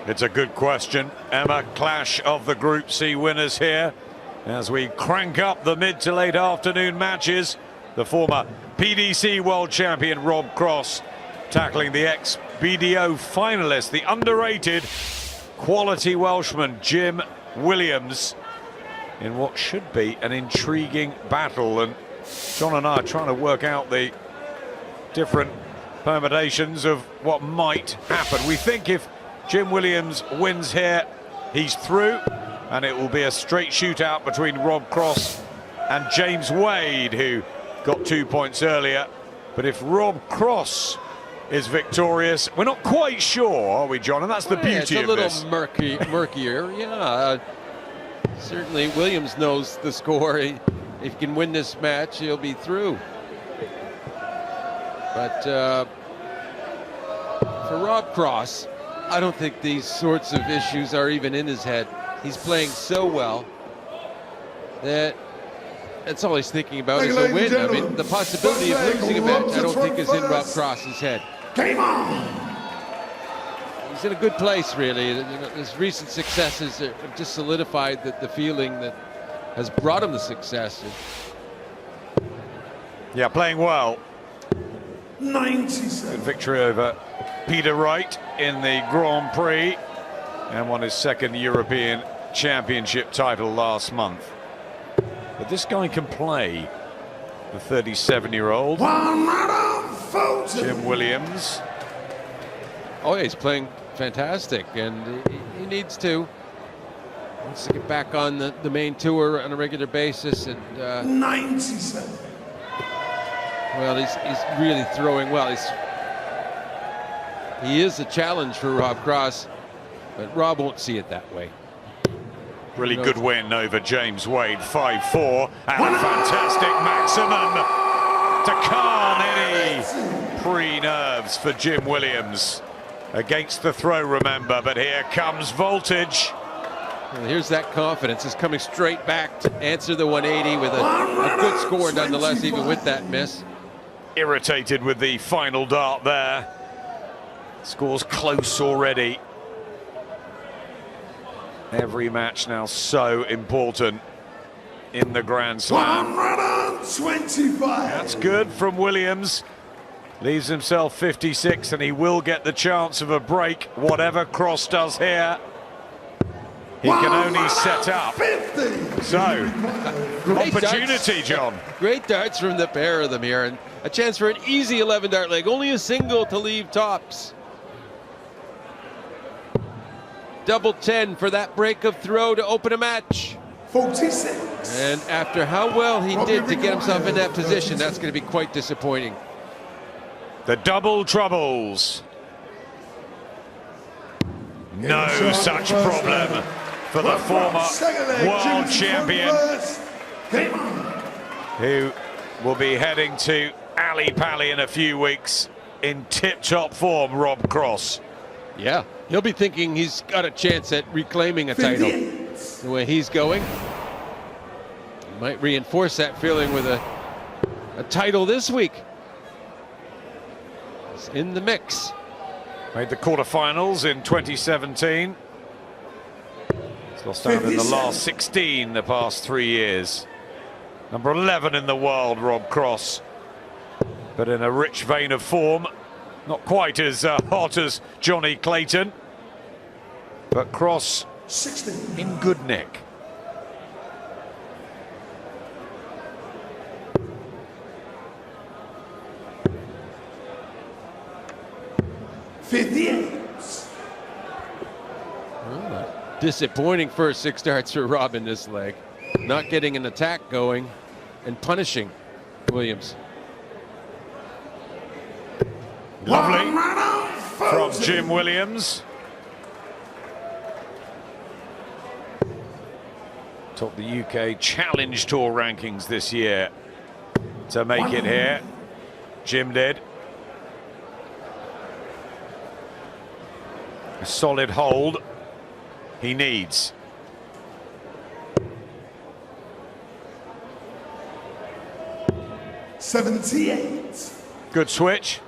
It's a good question, Emma. Clash of the Group C winners here as we crank up the mid to late afternoon matches. The former PDC world champion Rob Cross tackling the ex-BDO finalist, the underrated quality Welshman Jim Williams, in what should be an intriguing battle. And John and I are trying to work out the different permutations of what might happen. We think if Jim Williams wins here, he's through, and it will be a straight shootout between Rob Cross and James Wade, who got 2 points earlier. But if Rob Cross is victorious, we're not quite sure, are we, John? And that's the beauty of this. It's a little murkier, yeah. Certainly Williams knows the score. If he can win this match, he'll be through. But for Rob Cross, I don't think these sorts of issues are even in his head. He's playing so well that that's all he's thinking about is a win. I mean, the possibility of losing a match, I don't think is in Rob Cross's head. Game on! He's in a good place, really. His recent successes have just solidified the feeling that has brought him the success. Yeah, playing well. 97. Good victory over Peter Wright in the Grand Prix and won his second European Championship title last month. But this guy can play, the 37-year-old Jim Williams. Oh yeah, he's playing fantastic, and he needs to. He wants to get back on the main tour on a regular basis. And 97. well, he's really throwing well. He is a challenge for Rob Cross, but Rob won't see it that way. Really good win over James Wade, 5-4, and a fantastic maximum to calm any pre-nerves for Jim Williams. Against the throw, remember, but here comes voltage. Well, here's that confidence. It's coming straight back to answer the 180 with a good score nonetheless, even with that miss. Irritated with the final dart there. Score's close already. Every match now so important in the Grand Slam. 125. That's good from Williams. Leaves himself 56, and he will get the chance of a break, whatever Cross does here. He can only set up. So, opportunity, John. Great darts from the pair of them here, and a chance for an easy 11-dart leg. Only a single to leave tops. Double 10 for that break of throw to open a match. 46. And after how well he did to get himself in that position, that's going to be quite disappointing. The double troubles. No such problem for the former world champion, who will be heading to Ali Pali in a few weeks in tip-top form, Rob Cross. Yeah, he'll be thinking he's got a chance at reclaiming a title. The way he's going, he might reinforce that feeling with a title this week. He's in the mix. Made the quarterfinals in 2017. He's lost out in the last 16 the past 3 years. Number 11 in the world, Rob Cross. But in a rich vein of form. Not quite as hot as Johnny Clayton, but Cross 16. in good nick. Disappointing first 6 darts for Rob in this leg. Not getting an attack going and punishing Williams. Lovely from Jim Williams. Topped the UK Challenge Tour rankings this year to make it here. Jim did. A solid hold he needs. $78. Good switch.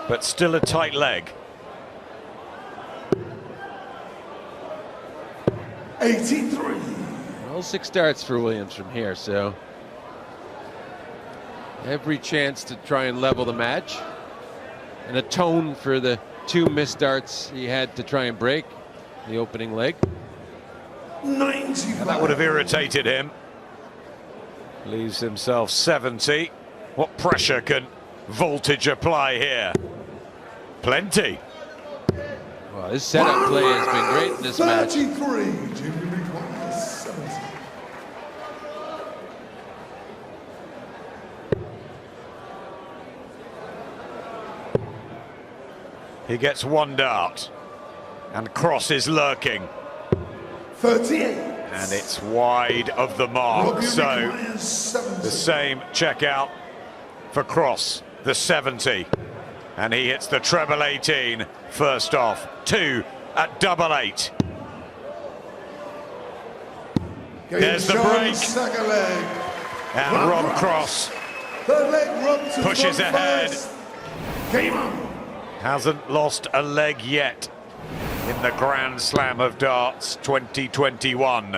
But still a tight leg. 83. Well, 6 starts for Williams from here, so every chance to try and level the match and atone for the 2 missed starts he had to try and break the opening leg. 95. That would have irritated him. Leaves himself 70. What pressure can Voltage apply here? Plenty. Well, his setup play has been great in this match. 33. Jim requires 70. He gets 1 dart. And Cross is lurking. 38. And it's wide of the mark. So the same checkout for Cross, the 70. And he hits the treble 18 first off. 2 at double 8. There's the break. Second leg. And Rob Cross Third leg, Rob to pushes Rob ahead. first. Game on. Hasn't lost a leg yet in the Grand Slam of Darts 2021.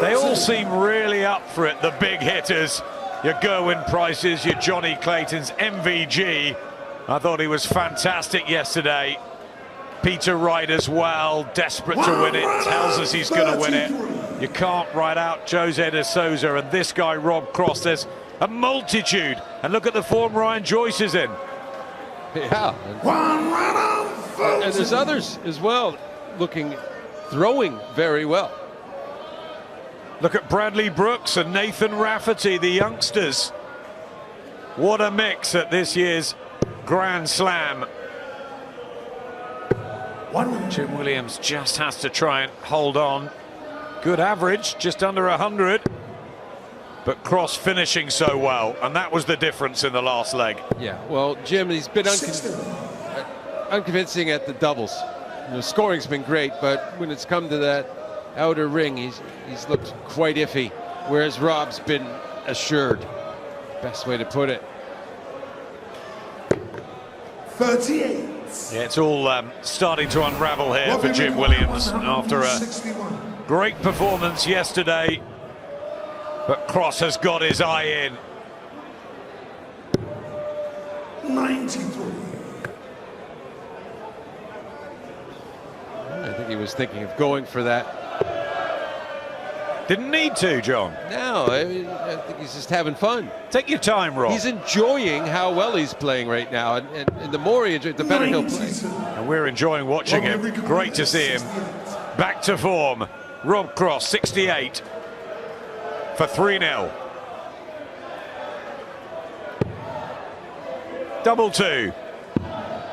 They all seem really up for it, the big hitters. Your Gerwyn Prices, your Johnny Claytons, MVG. I thought he was fantastic yesterday. Peter Wright as well, desperate to win it, tells us he's going to win it. You can't write out Jose de Souza, and this guy, Rob Cross, there's a multitude. And look at the form Ryan Joyce is in. Yeah. And there's others as well throwing very well. Look at Bradley Brooks and Nathan Rafferty, the youngsters. What a mix at this year's Grand Slam. Jim Williams just has to try and hold on. Good average, just under 100. But Cross finishing so well, and that was the difference in the last leg. Yeah, well, Jim, he's been unconvincing at the doubles. You know, scoring's been great, but when it's come to that outer ring, he's looked quite iffy, whereas Rob's been assured. Best way to put it. 38. Yeah, it's all starting to unravel here for Jim Williams after a great performance yesterday. But Cross has got his eye in. 93. I think he was thinking of going for that. Didn't need to, John. No, I think he's just having fun. Take your time, Rob. He's enjoying how well he's playing right now, and the more he enjoys, the better he'll play. And we're enjoying watching him. Great to see him back to form. Rob Cross, 68 for 3-0. Double 2.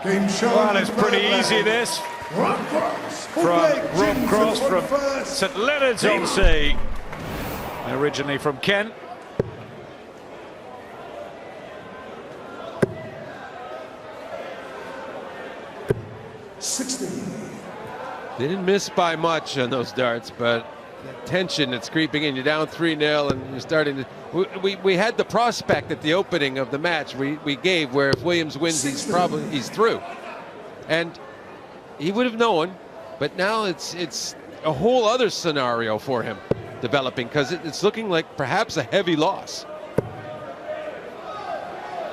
Game show. Well, it's pretty easy, this. Rob Cross. From Rob Cross from St Leonard's on Sea, originally from Kent. They didn't miss by much on those darts, but the tension that's creeping in. You're down 3-0, and you're starting to. We had the prospect at the opening of the match we gave, where if Williams wins, he's through, and he would have known. But now it's a whole other scenario for him developing, because it's looking like perhaps a heavy loss.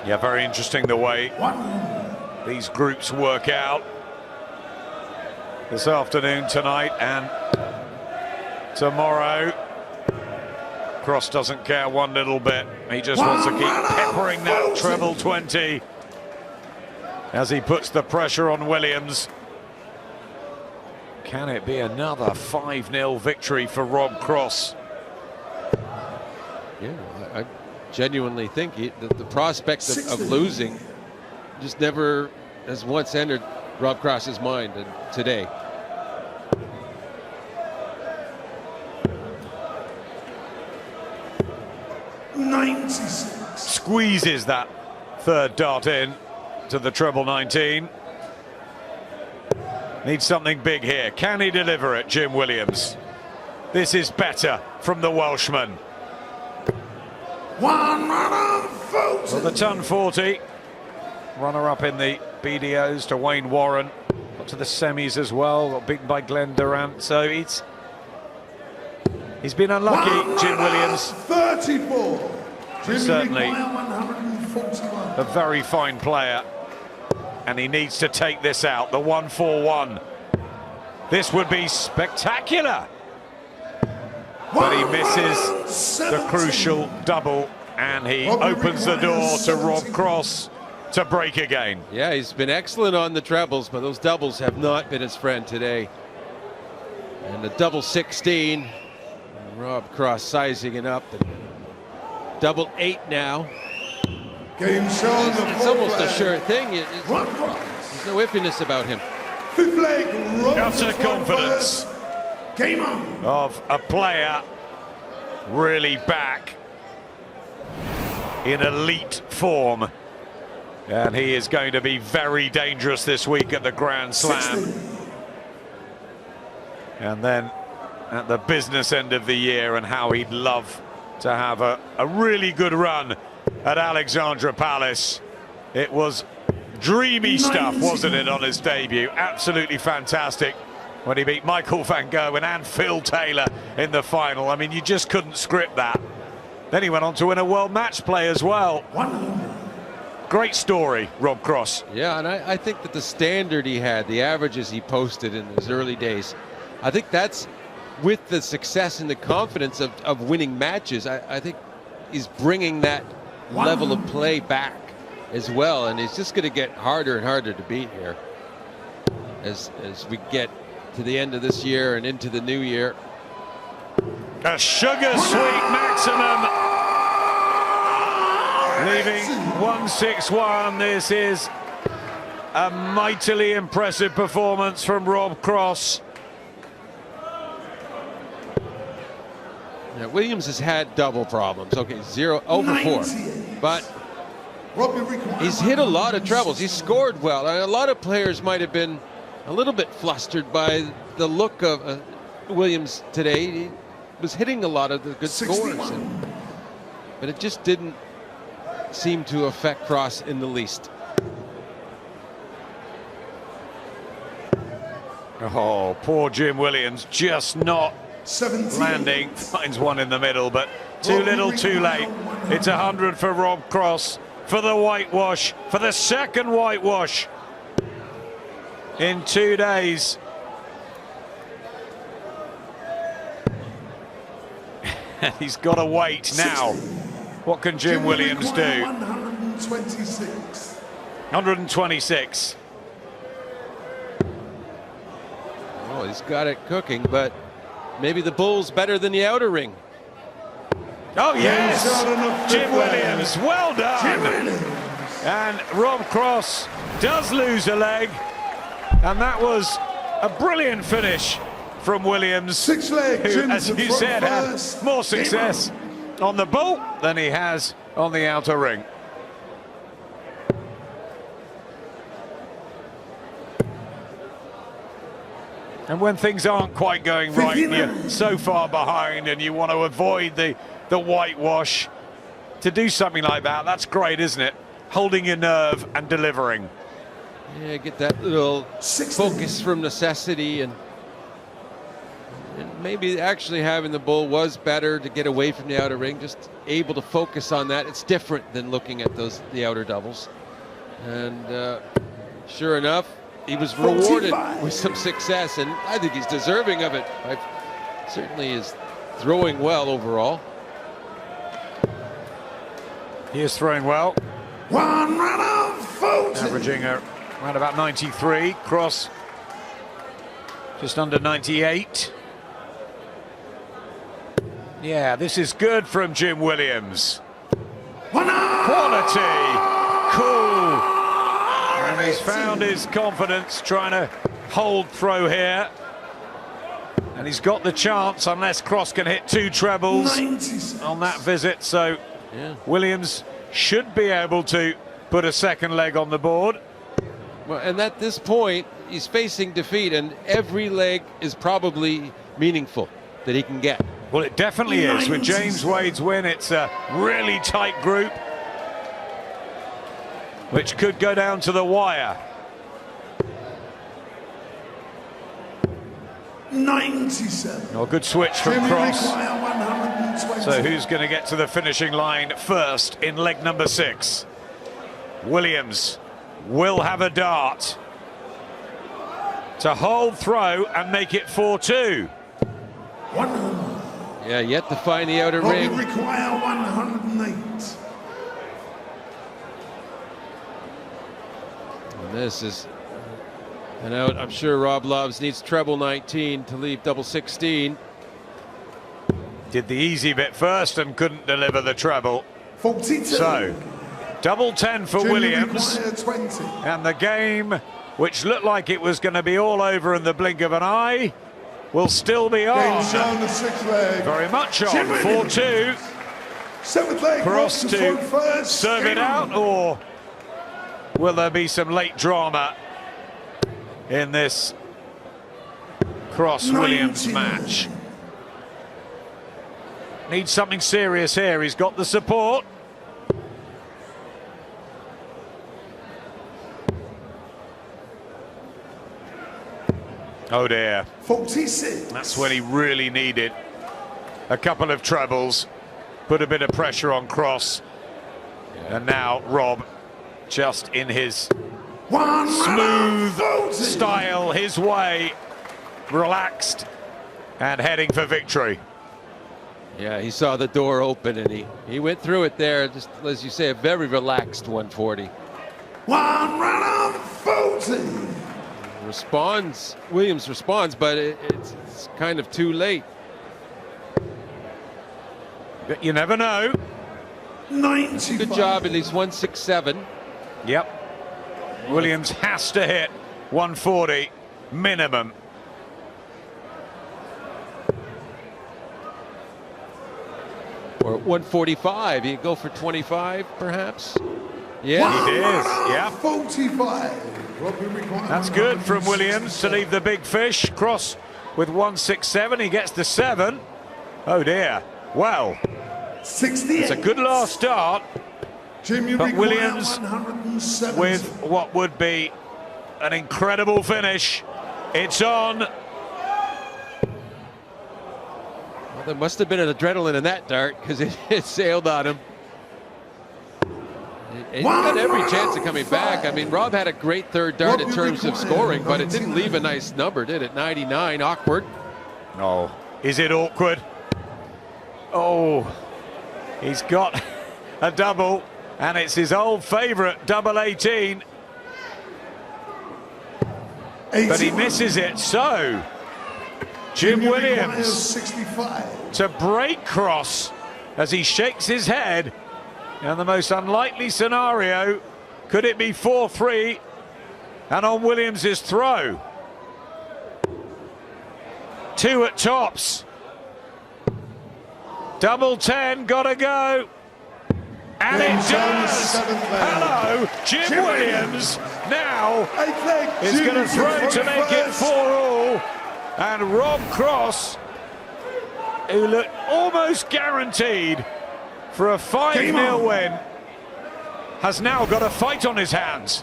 Yeah, very interesting the way these groups work out this afternoon, tonight, and tomorrow. Cross doesn't care one little bit. He just wants to keep peppering that treble 20 as he puts the pressure on Williams. Can it be another 5-0 victory for Rob Cross? Yeah, I genuinely think that the prospect of losing just never has once entered Rob Cross's mind, and today. Squeezes that third dart in to the treble 19. Needs something big here. Can he deliver it, Jim Williams? This is better from the Welshman. Well, the ton 40. Runner-up in the BDOs to Wayne Warren. got to the semis as well, got beaten by Glenn Durant, so he's been unlucky, Jim Williams. 34. Certainly 141. a very fine player, and he needs to take this out, the 1-4-1. This would be spectacular, but he misses the crucial double, and he opens the door to Rob Cross to break again. Yeah, he's been excellent on the trebles, but those doubles have not been his friend today. And the double 16, Rob Cross sizing it up. Double 8 now. Game shown. It's almost a sure thing. There's no iffiness about him. Fifth leg. Utter confidence Game on. of a player really back in elite form, and he is going to be very dangerous this week at the Grand Slam. 60. And then at the business end of the year, and how he'd love to have a really good run at Alexandra Palace. It was dreamy stuff, wasn't it, on his debut? Absolutely fantastic when he beat Michael van Gerwen and Phil Taylor in the final. I mean, you just couldn't script that. Then he went on to win a World Match Play as well. 100. Great story, Rob Cross. Yeah, and I think that the standard he had, the averages he posted in his early days, I think that's with the success and the confidence of winning matches. I think he's bringing that level of play back as well, and it's just going to get harder and harder to beat here as we get to the end of this year and into the new year. A sugar sweet maximum, leaving 1-6-1. This is a mightily impressive performance from Rob Cross. Now, Williams has had double problems. Okay, 0 over 4, but he's hit a lot of trebles. He's scored well, and a lot of players might have been a little bit flustered by the look of Williams today. He was hitting a lot of the good 61. scores, but it just didn't seem to affect Cross in the least. Oh, poor Jim Williams, just not 17. landing. Finds one in the middle, but too little, too late. It's 100 for Rob Cross for the whitewash, for the second whitewash in 2 days. He's got to wait now. What can Jim Williams do? 126. 126. Oh, he's got it cooking, but maybe the bull's better than the outer ring. Oh yes, Jim fifth leg. Williams, well done. And Rob Cross does lose a leg, and that was a brilliant finish from Williams, 6 leg. who, Jim as to you front said, had first. more success on the ball than he has on the outer ring. And when things aren't quite going right, and you're so far behind and you want to avoid the whitewash, to do something like that, that's great, isn't it? Holding your nerve and delivering. Yeah, get that little 60. focus from necessity, and maybe actually having the bull was better to get away from the outer ring, just able to focus on that. It's different than looking at the outer doubles. And sure enough, he was rewarded 45. with some success, and I think he's deserving of it. Certainly is throwing well overall. He is throwing well, One run of 40. averaging around about 93. Cross just under 98. Yeah, this is good from Jim Williams. Quality, cool. And he's found his confidence trying to hold throw here. And he's got the chance, unless Cross can hit 2 trebles 96. on that visit. So Yeah. Williams should be able to put a second leg on the board. Well, and at this point, he's facing defeat, and every leg is probably meaningful that he can get. Well, it definitely is. With James Wade's win, it's a really tight group, which could go down to the wire. 97. Oh, good switch from Jimmy Cross. require 120. So who's going to get to the finishing line first in leg number 6? Williams will have a dart to hold throw and make it 4-2. 100. Yeah, yet to find the outer Robbie ring. require 108. And this is an out. I'm sure Rob Loves needs treble 19 to leave double 16. Did the easy bit first and couldn't deliver the treble. 42. So, double 10 for Jimmy Williams. require 20. And the game, which looked like it was going to be all over in the blink of an eye, will still be Game on. shown the 6th leg. Very much on. Jimmy 4-2. 7th leg. Cross Ross throw to first. serve Game it out, on. or will there be some late drama in this Cross-Williams 99. match? Needs something serious here. He's got the support. Oh dear. 46. That's when he really needed a couple of trebles, put a bit of pressure on Cross. And now Rob, just in his smooth style, his way, relaxed and heading for victory. Yeah, he saw the door open and he went through it there. Just as you say, a very relaxed 140. 140. Williams responds, but it's kind of too late. But you never know. 95. Good job, at least 167. Yep. Williams has to hit 140 minimum. Or 145. You go for 25, perhaps? Yeah. He is, yeah. 45. Robbie require That's good from 167. Williams to leave the big fish. Cross with 167. He gets to 7. Oh dear. Well, 68. it's a good last start. Jimmy but require Williams 170. with what would be an incredible finish. It's on. Well, there must have been an adrenaline in that dart because it sailed on him. And he got every chance of coming back. I mean, Rob had a great third dart in terms of scoring, but it didn't leave a nice number, did it? 99, awkward. Oh, is it awkward? Oh, he's got a double, and it's his old favourite, double 18. But he misses it, so Jim Jimmy requires Williams 65. to break Cross as he shakes his head. And the most unlikely scenario, could it be 4-3 and on Williams's throw? 2 at tops. Double 10, gotta go. And it does. Hello, Jim Williams now is going to throw to make it 4-all. And Rob Cross, who looked almost guaranteed for a 5-0 win, has now got a fight on his hands.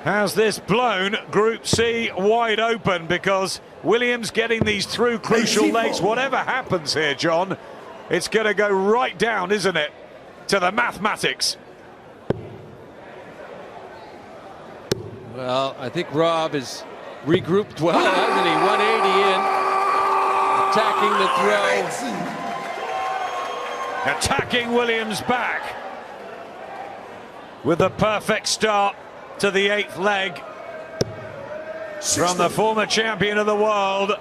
Has this blown Group C wide open, because Williams getting these through crucial legs, whatever happens here, John, it's going to go right down, isn't it, to the mathematics. Well, I think Rob is regrouped well, hasn't he? 180 in, attacking the throw. Attacking Williams back with a perfect start to the 8th leg from the former champion of the world,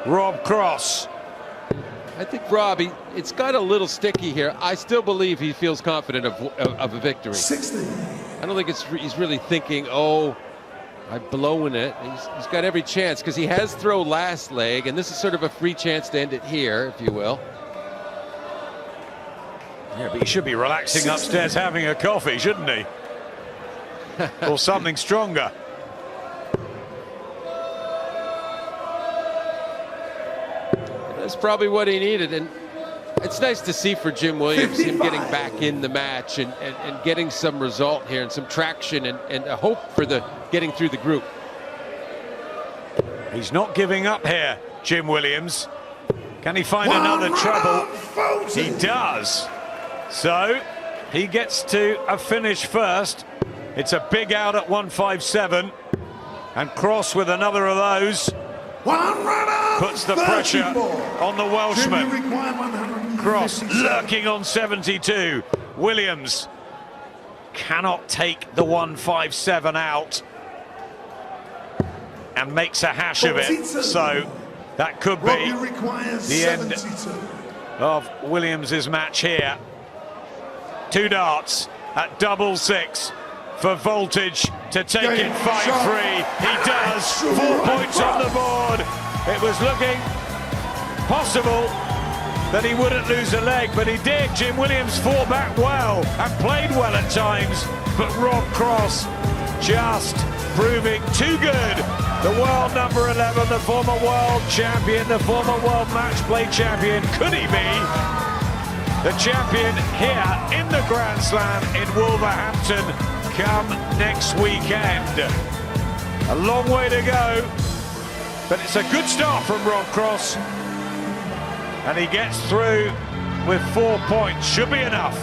Rob Cross. I think Rob, it's got a little sticky here. I still believe he feels confident of a victory. 60. I don't think he's really thinking, oh, I've blown it. He's got every chance because he has throw last leg, and this is sort of a free chance to end it here, if you will. Yeah, but he should be relaxing upstairs having a coffee, shouldn't he? Or something stronger. That's probably what he needed. And It's nice to see for Jim Williams, him 55. getting back in the match and getting some result here and some traction and a hope for the getting through the group. He's not giving up here, Jim Williams. Can he find another trouble? He does. So he gets to a finish first. It's a big out at 157. And Cross with another of those puts the pressure on the Welshman. Cross lurking on 72. Williams cannot take the 157 out and makes a hash of it. So that could be the end of Williams's match here. 2 darts at 6-6 for Voltage to take it 5-3. He does. 4 points on the board. It was looking possible that he wouldn't lose a leg, but he did. Jim Williams fought back well and played well at times, but Rob Cross just proving too good. The world number 11, the former world champion, the former world match play champion. Could he be the champion here in the Grand Slam in Wolverhampton come next weekend? A long way to go, but it's a good start from Rob Cross, and he gets through with 4 points. Should be enough.